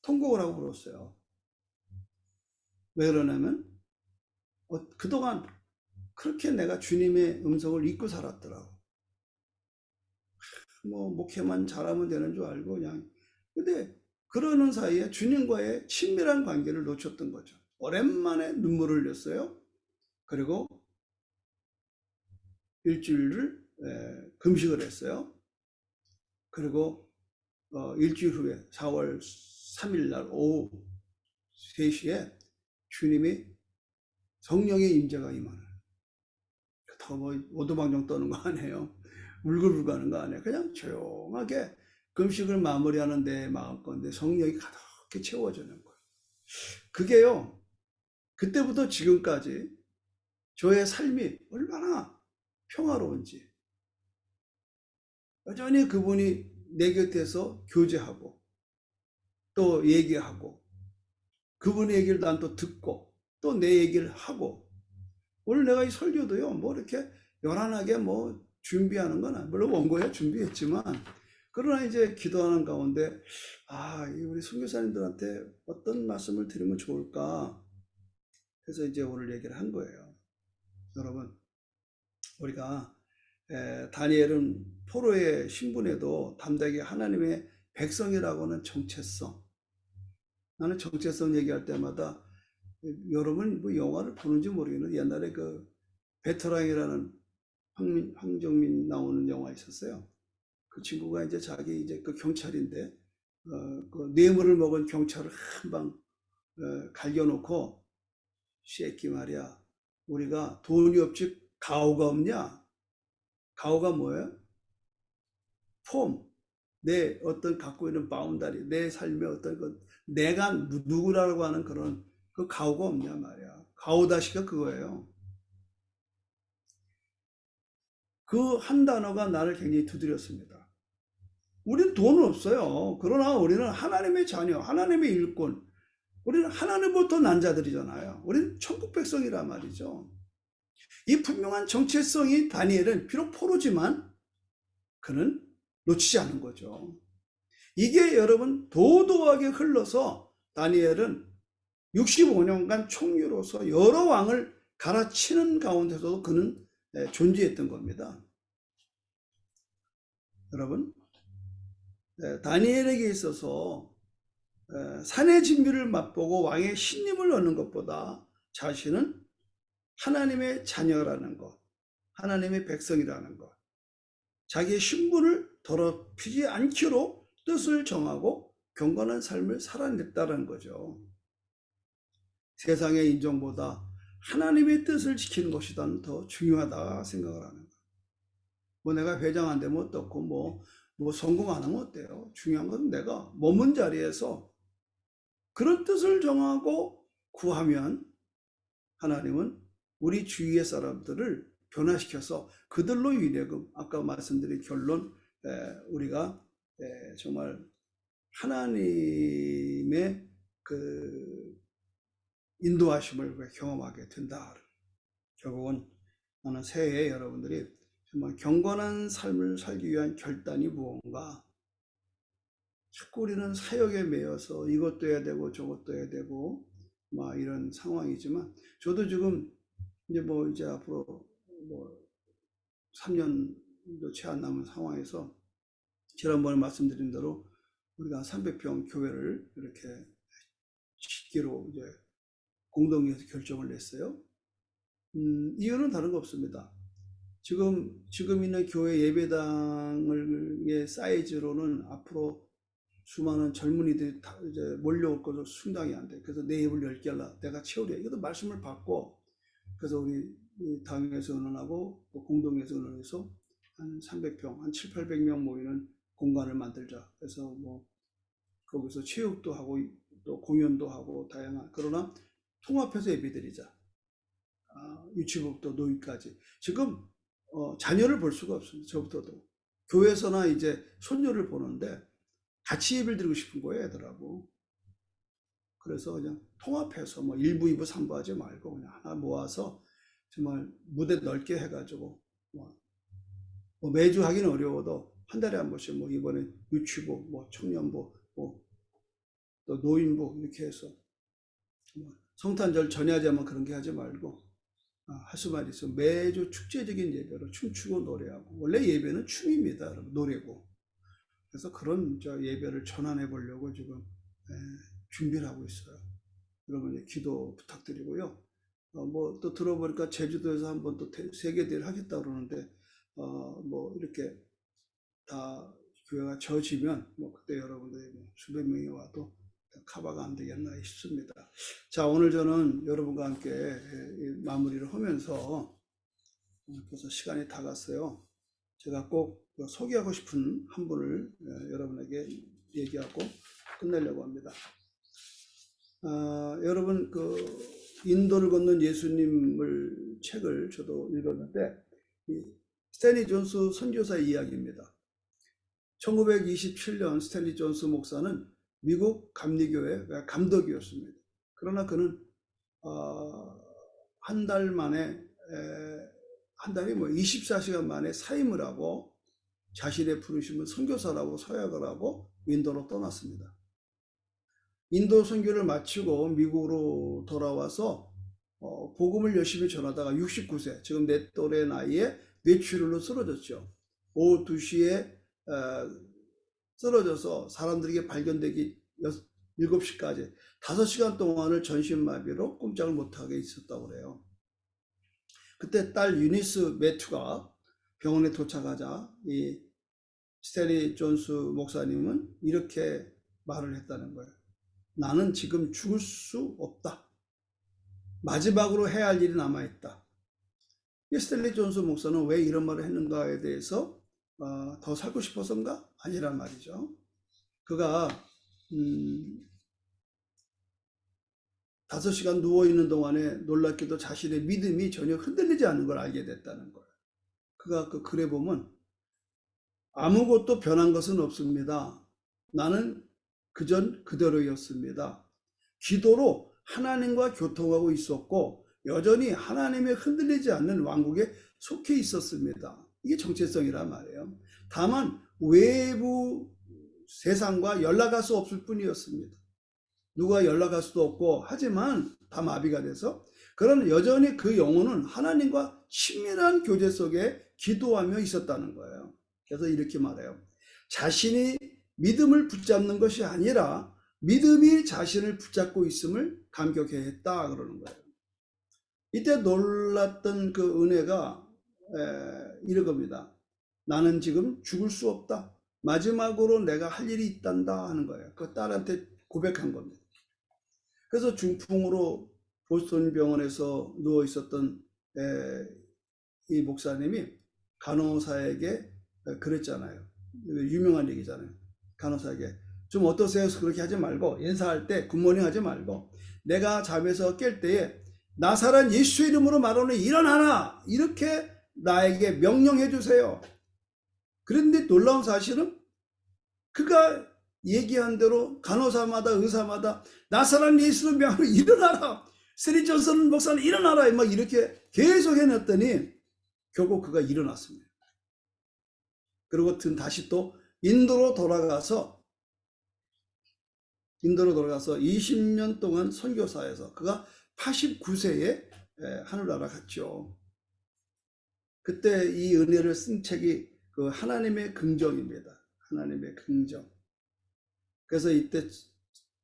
통곡을 하고 그랬어요. 왜 그러냐면 그동안 그렇게 내가 주님의 음성을 잊고 살았더라고. 뭐 목회만 잘하면 되는 줄 알고 그냥. 근데 그러는 사이에 주님과의 친밀한 관계를 놓쳤던 거죠. 오랜만에 눈물을 흘렸어요. 그리고 일주일을 금식을 했어요. 그리고 일주일 후에 4월 3일 날 오후 3시에 주님이 성령의 임재가 임하는. 더 뭐 오두방정 떠는 거 아니에요. 울글불글 하는 거 아니에요. 그냥 조용하게 금식을 마무리하는 데 마음건데 성령이 가득히 채워지는 거예요. 그게요. 그때부터 지금까지 저의 삶이 얼마나 평화로운지 여전히 그분이 내 곁에서 교제하고 또 얘기하고 그분의 얘기를 난 또 듣고 또 내 얘기를 하고 오늘 내가 이 설교도요 뭐 이렇게 요란하게 뭐 준비하는 건 물론 원고에 준비했지만 그러나 이제 기도하는 가운데 우리 선교사님들한테 어떤 말씀을 드리면 좋을까 해서 이제 오늘 얘기를 한 거예요. 여러분 우리가 다니엘은 포로의 신분에도 담대하게 하나님의 백성이라고는 정체성. 나는 정체성 얘기할 때마다 여러분 뭐 영화를 보는지 모르겠는데 옛날에 그 베테랑이라는 황정민 나오는 영화 있었어요. 그 친구가 이제 자기 이제 그 경찰인데 그 뇌물을 먹은 경찰을 한방 갈겨놓고 새끼 말이야. 우리가 돈이 없지 가오가 없냐? 가오가 뭐예요? 폼. 내 어떤 갖고 있는 바운다리, 내 삶의 어떤 그 내가 누구라고 하는 그런 그 가오가 없냐 말이야. 가오다시가 그거예요. 그 한 단어가 나를 굉장히 두드렸습니다. 우리는 돈은 없어요. 그러나 우리는 하나님의 자녀, 하나님의 일꾼, 우리는 하나님부터 난 자들이잖아요. 우리는 천국 백성이란 말이죠. 이 분명한 정체성이 다니엘은 비록 포로지만 그는 놓치지 않은 거죠. 이게 여러분 도도하게 흘러서 다니엘은 65년간 총리로서 여러 왕을 갈아치는 가운데서도 그는 존재했던 겁니다. 여러분, 다니엘에게 있어서 산의 진미를 맛보고 왕의 신임을 얻는 것보다 자신은 하나님의 자녀라는 것, 하나님의 백성이라는 것, 자기의 신분을 더럽히지 않기로 뜻을 정하고 경건한 삶을 살아냈다는 거죠. 세상의 인정보다 하나님의 뜻을 지키는 것이 더 중요하다 생각을 하는 거예요. 뭐 내가 회장 안 되면 어떻고 뭐 성공 안 하면 어때요? 중요한 건 내가 머문 자리에서 그런 뜻을 정하고 구하면 하나님은 우리 주위의 사람들을 변화시켜서 그들로 인해 아까 말씀드린 결론, 우리가 정말 하나님의 그 인도하심을 경험하게 된다. 결국은 나는 새해에 여러분들이 정말 경건한 삶을 살기 위한 결단이 무언가. 자꾸 우리는 사역에 매여서 이것도 해야 되고 저것도 해야 되고 막 이런 상황이지만, 저도 지금 이제 앞으로 3년도 채 안 남은 상황에서 지난번에 말씀드린 대로 우리가 300평 교회를 이렇게 짓기로 이제 공동회에서 결정을 냈어요. 이유는 다른 거 없습니다. 지금 있는 교회 예배당의 사이즈로는 앞으로 수많은 젊은이들이 이제 몰려올 것으로 충당이 안 돼. 그래서 내 입을 10개라 내가 채우려. 이것도 말씀을 받고, 그래서 우리 당에서 의논하고 또 공동에서 의논해서 한 300평, 한 7, 800명 모이는 공간을 만들자. 그래서 거기서 체육도 하고 또 공연도 하고 다양한, 그러나 통합해서 예배드리자. 유치부부터 노인까지. 지금 자녀를 볼 수가 없습니다. 저부터도. 교회에서나 이제 손녀를 보는데 같이 예배를 드리고 싶은 거예요, 애들하고. 그래서 그냥 통합해서 1부, 2부, 3부 하지 말고 그냥 하나 모아서 정말 무대 넓게 해가지고 매주 하기는 어려워도 한 달에 한 번씩 이번에 유치부, 청년부, 또 노인부 이렇게 해서 성탄절 전야제만 그런 게 하지 말고 할 수만 있으면 매주 축제적인 예배로 춤추고 노래하고, 원래 예배는 춤입니다, 여러분, 노래고. 그래서 그런 예배를 전환해 보려고 지금 준비를 하고 있어요. 여러분 기도 부탁드리고요. 또 들어보니까 제주도에서 한번 또 세계대회를 하겠다 그러는데 이렇게 다 교회가 져지면 그때 여러분들이 수백 명이 와도 커버가 안 되겠나 싶습니다. 자, 오늘 저는 여러분과 함께 마무리를 하면서 벌써 시간이 다 갔어요. 제가 꼭 소개하고 싶은 한 분을 여러분에게 얘기하고 끝내려고 합니다. 여러분 인도를 걷는 예수님을 책을 저도 읽었는데, 스탠리 존스 선교사의 이야기입니다. 1927년 스탠리 존스 목사는 미국 감리교회 감독이었습니다. 그러나 그는 한 달 만에 한 달이 24시간 만에 사임을 하고 자신의 부르심을 선교사라고 서약을 하고 인도로 떠났습니다. 인도 선교를 마치고 미국으로 돌아와서 복음을 열심히 전하다가 69세, 지금 내 또래 나이에 뇌출혈로 쓰러졌죠. 오후 2시에 쓰러져서 사람들에게 발견되기 7시까지 5시간 동안을 전신마비로 꼼짝을 못하게 있었다고 그래요. 그때 딸 유니스 매튜가 병원에 도착하자 이 스탠리 존스 목사님은 이렇게 말을 했다는 거예요. 나는 지금 죽을 수 없다. 마지막으로 해야 할 일이 남아있다. 스탠리 존스 목사는 왜 이런 말을 했는가에 대해서 더 살고 싶어서인가? 아니란 말이죠. 그가 5시간 누워있는 동안에 놀랍게도 자신의 믿음이 전혀 흔들리지 않는 걸 알게 됐다는 거예요. 그가 그 글에 보면 아무것도 변한 것은 없습니다. 나는 그전 그대로였습니다. 기도로 하나님과 교통하고 있었고 여전히 하나님의 흔들리지 않는 왕국에 속해 있었습니다. 이게 정체성이란 말이에요. 다만 외부 세상과 연락할 수 없을 뿐이었습니다. 누가 연락할 수도 없고 하지만 다 마비가 돼서 그러나 여전히 그 영혼은 하나님과 친밀한 교제 속에 기도하며 있었다는 거예요. 그래서 이렇게 말해요. 자신이 믿음을 붙잡는 것이 아니라 믿음이 자신을 붙잡고 있음을 감격해 했다 그러는 거예요. 이때 놀랐던 그 은혜가 이런 겁니다. 나는 지금 죽을 수 없다. 마지막으로 내가 할 일이 있단다 하는 거예요. 그 딸한테 고백한 겁니다. 그래서 중풍으로 보스턴 병원에서 누워 있었던 이 목사님이 간호사에게 그랬잖아요. 유명한 얘기잖아요. 간호사에게 좀 어떠세요? 그렇게 하지 말고 인사할 때 굿모닝 하지 말고 내가 잠에서 깰 때에 나사렛 예수 이름으로 말하는 일어나라 이렇게 나에게 명령해 주세요. 그런데 놀라운 사실은 그가 얘기한 대로 간호사마다 의사마다 나사렛 예수로 명하러 일어나라. 스탠리 존스 목사는 일어나라. 막 이렇게 계속 해놨더니 결국 그가 일어났습니다. 그리고 다시 또 인도로 돌아가서 20년 동안 선교사에서 그가 89세에 하늘나라 갔죠. 그때 이 은혜를 쓴 책이 그 하나님의 긍정입니다. 하나님의 긍정. 그래서 이때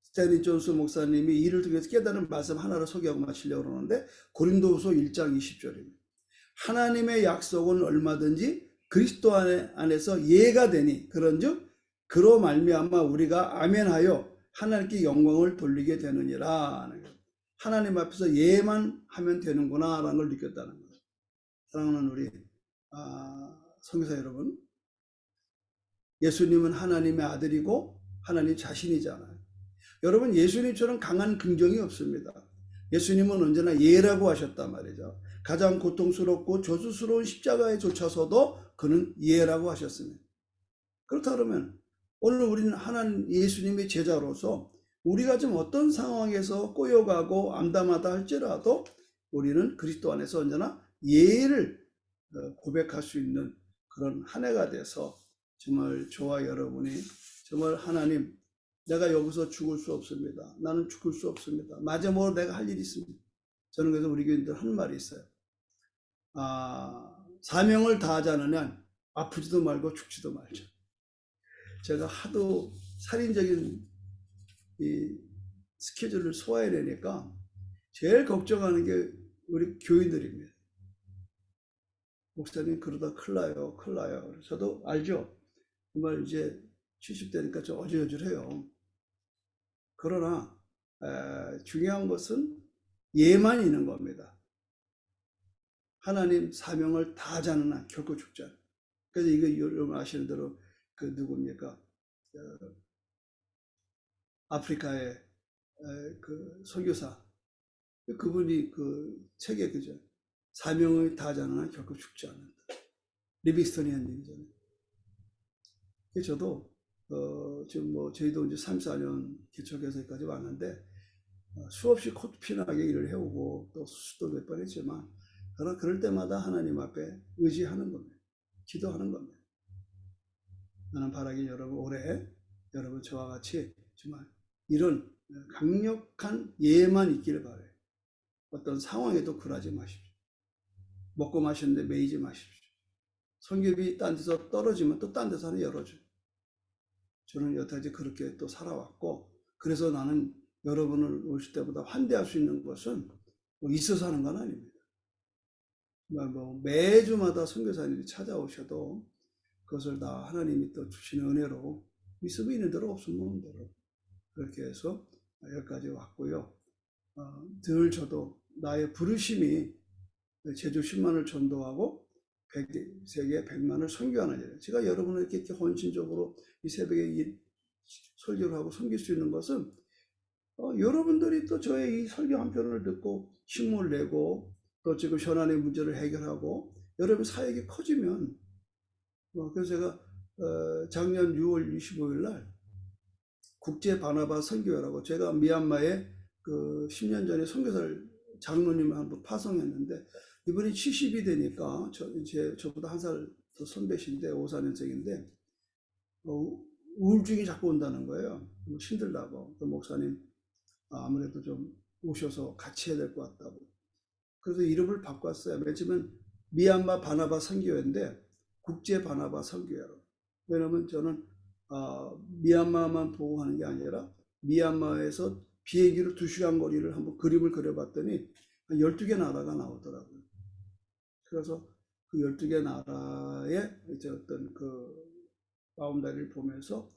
스탠리 존스 목사님이 이를 통해서 깨달은 말씀 하나를 소개하고 마치려고 그러는데 고린도후서 1장 20절입니다. 하나님의 약속은 얼마든지 그리스도 안에서 예가 되니 그런즉 그로 말미암아 우리가 아멘하여 하나님께 영광을 돌리게 되느니라. 하나님 앞에서 예만 하면 되는구나 라는 걸 느꼈다는 거예요. 사랑하는 우리 선교사 여러분, 예수님은 하나님의 아들이고 하나님 자신이잖아요. 여러분 예수님처럼 강한 긍정이 없습니다. 예수님은 언제나 예라고 하셨단 말이죠. 가장 고통스럽고 저주스러운 십자가에 쫓아서도 그는 예라고 하셨습니다. 그렇다 그러면 오늘 우리는 하나님 예수님의 제자로서 우리가 좀 어떤 상황에서 꼬여가고 암담하다 할지라도 우리는 그리스도 안에서 언제나 예를 고백할 수 있는 그런 한 해가 돼서 정말 저와 여러분이 정말 하나님 내가 여기서 죽을 수 없습니다. 나는 죽을 수 없습니다. 마지막으로 내가 할 일이 있습니다. 저는 그래서 우리 교인들 하는 말이 있어요. 사명을 다하지 않으면 아프지도 말고 죽지도 말자. 제가 하도 살인적인 이 스케줄을 소화해내니까 제일 걱정하는 게 우리 교인들입니다. 목사님 그러다 큰일 나요. 큰일 나요. 저도 알죠. 정말 이제 70대니까 좀 어질어질해요. 그러나 중요한 것은 예만 있는 겁니다. 하나님 사명을 다하지 않는 한 결코 죽지 않아요. 그래서 이거 여러분 아시는 대로 그 누굽니까? 아프리카의 그 선교사 그분이 그 책에 그죠? 사명을 다하지 않는 한 결코 죽지 않는다. 리빙스턴이 한 얘기잖아요. 저도 지금 뭐 저희도 이제 3, 4년 기초교사까지 왔는데 수없이 코피나게 일을 해오고 또 수도 몇 번 했지만 그러나 그럴 때마다 하나님 앞에 의지하는 겁니다. 기도하는 겁니다. 나는 바라기 여러분 올해 여러분 저와 같이 정말 이런 강력한 예만 있기를 바라요. 어떤 상황에도 굴하지 마십시오. 먹고 마시는데 매이지 마십시오. 선교비 딴 데서 떨어지면 또 딴 데서 하나 열어줘요. 저는 여태까지 그렇게 또 살아왔고, 그래서 나는 여러분을 오실 때보다 환대할 수 있는 것은 뭐 있어서 하는 건 아닙니다. 뭐 매주마다 선교사님이 찾아오셔도 그것을 다 하나님이 또 주시는 은혜로 있으면 있는 대로 없으면 없는 대로 그렇게 해서 여기까지 왔고요. 늘 저도 나의 부르심이 제주 10만을 전도하고 세계 100만을 선교하는 일. 제가 여러분을 이렇게 헌신적으로 이 새벽에 설교를 하고 섬길 수 있는 것은 여러분들이 또 저의 이 설교 한 편을 듣고 힘을 내고 또 지금 현안의 문제를 해결하고 여러분 사역이 커지면 그래서 제가 작년 6월 25일 날 국제 바나바 선교회라고 제가 미얀마에 그 10년 전에 선교사를 장로님을 한번 파송했는데 이분이 70이 되니까 저보다 한 살 더 선배신데 54년생인데 우울증이 자꾸 온다는 거예요. 힘들다고. 그 목사님 아무래도 좀 오셔서 같이 해야 될 것 같다고. 그래서 이름을 바꿨어요. 맨 처음엔 미얀마 바나바 선교회인데 국제 바나바 선교회로. 왜냐면 저는 미얀마만 보고 하는 게 아니라 미얀마에서 비행기로 2시간 거리를 한번 그림을 그려봤더니 한 12개 나라가 나오더라고요. 그래서 그 12개 나라의 이제 어떤 그 마음다리를 보면서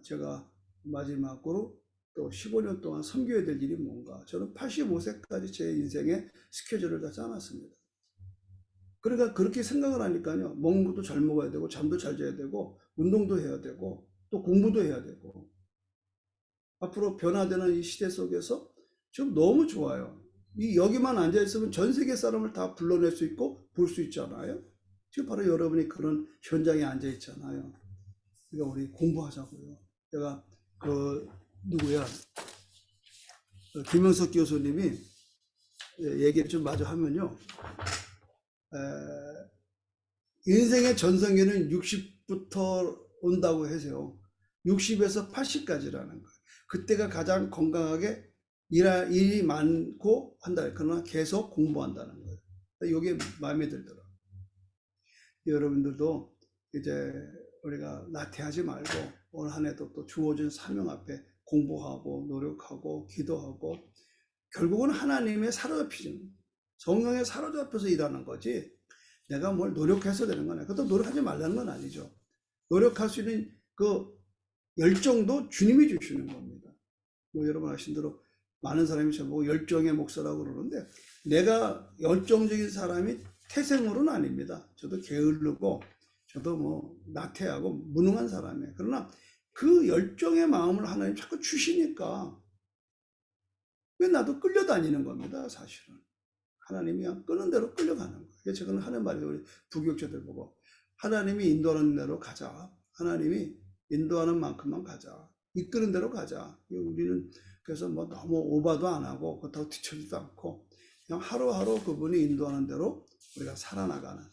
제가 마지막으로 또 15년 동안 섬겨야 될 일이 뭔가. 저는 85세까지 제 인생의 스케줄을 다 짜놨습니다. 그러니까 그렇게 생각을 하니까요. 먹는 것도 잘 먹어야 되고 잠도 잘 자야 되고 운동도 해야 되고 또 공부도 해야 되고 앞으로 변화되는 이 시대 속에서 지금 너무 좋아요. 여기만 앉아있으면 전 세계 사람을 다 불러낼 수 있고 볼 수 있잖아요. 지금 바로 여러분이 그런 현장에 앉아있잖아요. 그러니까 우리 공부하자고요. 제가 누구야? 김영석 교수님이 얘기를 좀 마저 하면요. 인생의 전성기는 60부터 온다고 해서요. 60에서 80까지라는 거예요. 그때가 가장 건강하게 일이 많고 한다. 그러나 계속 공부한다는 거예요. 이게 마음에 들더라고요. 여러분들도 이제 우리가 나태하지 말고 오늘 한 해도 또 주어진 사명 앞에 공부하고 노력하고 기도하고 결국은 하나님의 사로잡히는 성령에 사로잡혀서 일하는 거지 내가 뭘 노력해서 되는 건 아니야. 그것도 노력하지 말라는 건 아니죠. 노력할 수 있는 그 열정도 주님이 주시는 겁니다. 여러분 아신 대로 많은 사람이 저보고 열정의 목사라고 그러는데 내가 열정적인 사람이 태생으로는 아닙니다. 저도 게으르고 저도 뭐 나태하고 무능한 사람이에요. 그러나 그 열정의 마음을 하나님 자꾸 주시니까 왜 나도 끌려다니는 겁니다. 사실은 하나님이 그냥 끄는 대로 끌려가는 거예요. 그래서 저는 하는 말이 우리 부교육자들 보고 하나님이 인도하는 대로 가자. 하나님이 인도하는 만큼만 가자. 이끄는 대로 가자. 우리는 그래서 뭐 너무 오바도 안 하고 그렇다고 뒤처지도 않고 그냥 하루하루 그분이 인도하는 대로 우리가 살아나가는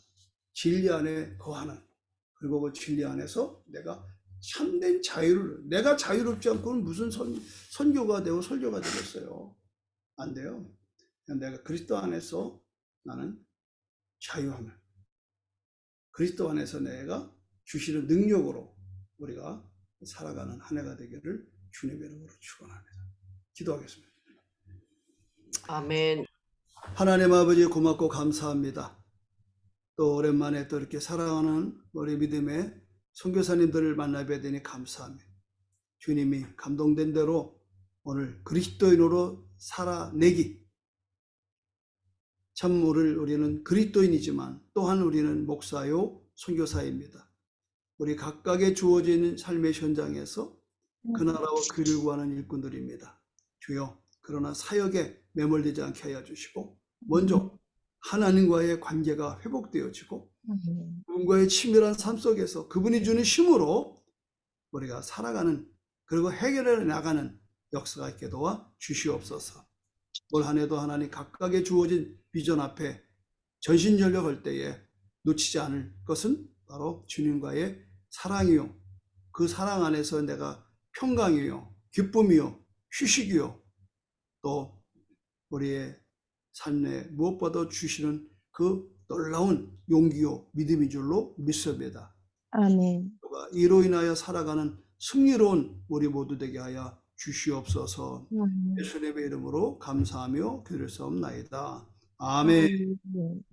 진리 안에 거하는 그리고 그 진리 안에서 내가 참된 자유를 내가 자유롭지 않고는 무슨 선교가 되고 설교가 되겠어요. 안 돼요. 그냥 내가 그리스도 안에서 나는 자유함을 그리스도 안에서 내가 주시는 능력으로 우리가 살아가는 한 해가 되기를 주님의 이름으로 축원합니다. 기도하겠습니다. 아멘. 하나님 아버지 고맙고 감사합니다. 또 오랜만에 또 이렇게 사랑하는 우리 믿음의 선교사님들을 만나뵈야 되니 감사합니다. 주님이 감동된 대로 오늘 그리스도인으로 살아내기. 참 우리는 그리스도인이지만 또한 우리는 목사요 선교사입니다. 우리 각각의 주어지는 삶의 현장에서 그 나라와 그를 구하는 일꾼들입니다. 주여 그러나 사역에 매몰되지 않게 하여 주시고 먼저 하나님과의 관계가 회복되어지고 그분과의 친밀한 삶 속에서 그분이 주는 힘으로 우리가 살아가는 그리고 해결해 나가는 역사가 있게 도와 주시옵소서. 올 한 해도 하나님 각각의 주어진 비전 앞에 전신전력할 때에 놓치지 않을 것은 바로 주님과의 사랑이요. 그 사랑 안에서 내가 평강이요, 기쁨이요, 휴식이요, 또 우리의 삶에 무엇보다 주시는 그 놀라운 용기요 믿음인 줄로 믿습니다. 아멘. 이로 인하여 살아가는 승리로운 우리 모두 되게 하여 주시옵소서. 아멘. 예수님의 이름으로 감사하며 기도를 싸움나이다. 아멘. 아멘.